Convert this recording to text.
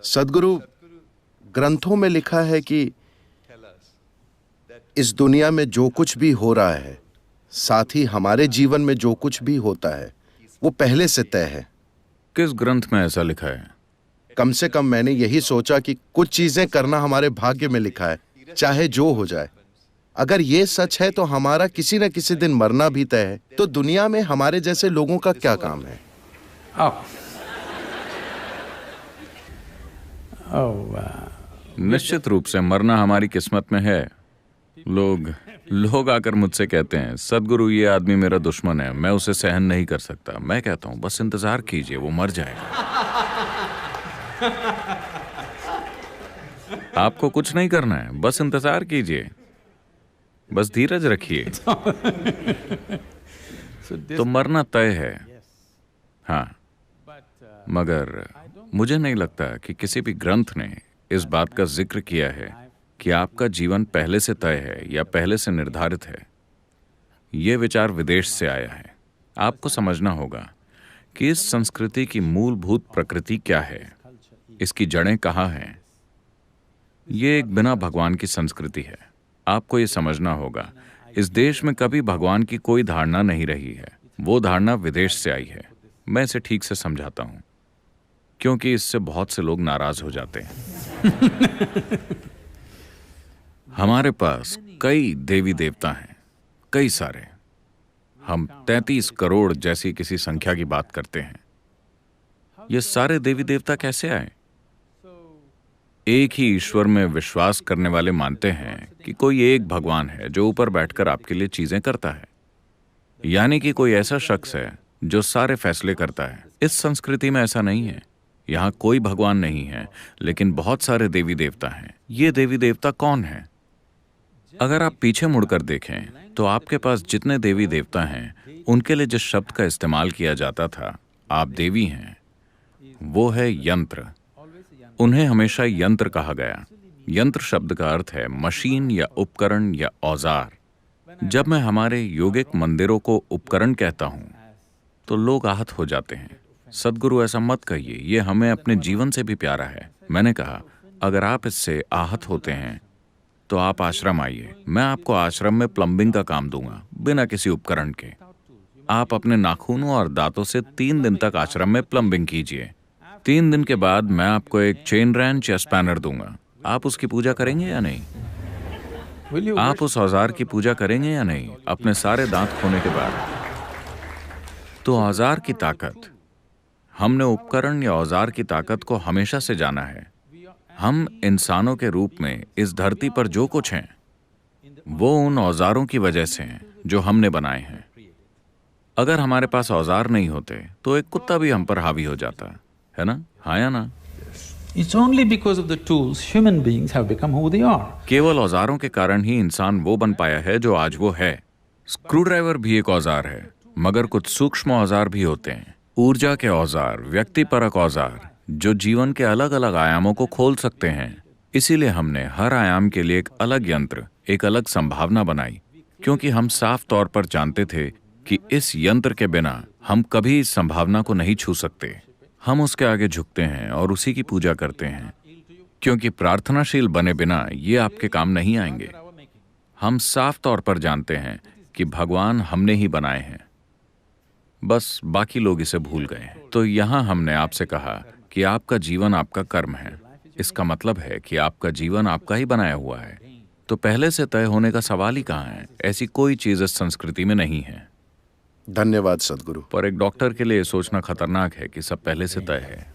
सद्गुरु, ग्रंथों में लिखा है कि इस दुनिया में जो कुछ भी हो रहा है, साथ ही हमारे जीवन में जो कुछ भी होता है, वो पहले से तय है। किस ग्रंथ में ऐसा लिखा है? कम से कम मैंने यही सोचा कि कुछ चीजें करना हमारे भाग्य में लिखा है, चाहे जो हो जाए। अगर ये सच है तो हमारा किसी न किसी दिन मरना भी तय है, तो दुनिया में हमारे जैसे लोगों का क्या काम है? निश्चित रूप से मरना हमारी किस्मत में है। लोग आकर मुझसे कहते हैं, सद्गुरु ये आदमी मेरा दुश्मन है, मैं उसे सहन नहीं कर सकता। मैं कहता हूं बस इंतजार कीजिए, वो मर जाएगा। आपको कुछ नहीं करना है, बस इंतजार कीजिए, बस धीरज रखिए। तो मरना तय है, हाँ, मगर मुझे नहीं लगता कि किसी भी ग्रंथ ने इस बात का जिक्र किया है कि आपका जीवन पहले से तय है या पहले से निर्धारित है। यह विचार विदेश से आया है। आपको समझना होगा कि इस संस्कृति की मूलभूत प्रकृति क्या है, इसकी जड़ें कहाँ हैं। ये एक बिना भगवान की संस्कृति है। आपको ये समझना होगा, इस देश में कभी भगवान की कोई धारणा नहीं रही है। वो धारणा विदेश से आई है। मैं इसे ठीक से समझाता हूं, क्योंकि इससे बहुत से लोग नाराज हो जाते हैं। हमारे पास कई देवी देवता हैं, कई सारे। हम 33 करोड़ जैसी किसी संख्या की बात करते हैं। ये सारे देवी देवता कैसे आए? एक ही ईश्वर में विश्वास करने वाले मानते हैं कि कोई एक भगवान है जो ऊपर बैठकर आपके लिए चीजें करता है, यानी कि कोई ऐसा शख्स है जो सारे फैसले करता है। इस संस्कृति में ऐसा नहीं है। यहाँ कोई भगवान नहीं है, लेकिन बहुत सारे देवी देवता हैं। ये देवी देवता कौन है? अगर आप पीछे मुड़कर देखें तो आपके पास जितने देवी देवता हैं, उनके लिए जिस शब्द का इस्तेमाल किया जाता था, आप देवी हैं, वो है यंत्र। उन्हें हमेशा यंत्र कहा गया। यंत्र शब्द का अर्थ है मशीन या उपकरण या औजार। जब मैं हमारे योगिक मंदिरों को उपकरण कहता हूं तो लोग आहत हो जाते हैं। सद्गुरु ऐसा मत कहिए, ये हमें अपने जीवन से भी प्यारा है। मैंने कहा, अगर आप इससे आहत होते हैं तो आप आश्रम आइए, मैं आपको आश्रम में प्लम्बिंग का काम दूंगा, बिना किसी उपकरण के। आप अपने नाखूनों और दांतों से 3 दिन तक आश्रम में प्लम्बिंग कीजिए। 3 दिन के बाद मैं आपको एक चेन रेंच या स्पैनर दूंगा। आप उसकी पूजा करेंगे या नहीं? आप उस औजार की पूजा करेंगे या नहीं अपने सारे दांत खोने के बाद? तो औजार की ताकत, हमने उपकरण या औजार की ताकत को हमेशा से जाना है। हम इंसानों के रूप में इस धरती पर जो कुछ हैं, वो उन औजारों की वजह से हैं जो हमने बनाए हैं। अगर हमारे पास औजार नहीं होते तो एक कुत्ता भी हम पर हावी हो जाता है ना? हाँ या ना? It's only because of the tools human beings have become who they are. केवल औजारों के कारण ही इंसान वो बन पाया है जो आज वो है। स्क्रू ड्राइवर भी एक औजार है, मगर कुछ सूक्ष्म औजार भी होते हैं। ऊर्जा के औजार, व्यक्तिपरक औजार, जो जीवन के अलग अलग आयामों को खोल सकते हैं। इसीलिए हमने हर आयाम के लिए एक अलग यंत्र, एक अलग संभावना बनाई, क्योंकि हम साफ तौर पर जानते थे कि इस यंत्र के बिना हम कभी इस संभावना को नहीं छू सकते। हम उसके आगे झुकते हैं और उसी की पूजा करते हैं, क्योंकि प्रार्थनाशील बने बिना ये आपके काम नहीं आएंगे। हम साफ तौर पर जानते हैं कि भगवान हमने ही बनाए हैं, बस बाकी लोग इसे भूल गए हैं। तो यहाँ हमने आपसे कहा कि आपका जीवन आपका कर्म है। इसका मतलब है कि आपका जीवन आपका ही बनाया हुआ है। तो पहले से तय होने का सवाल ही कहाँ है? ऐसी कोई चीज इस संस्कृति में नहीं है। धन्यवाद सद्गुरु। पर एक डॉक्टर के लिए सोचना खतरनाक है कि सब पहले से तय है।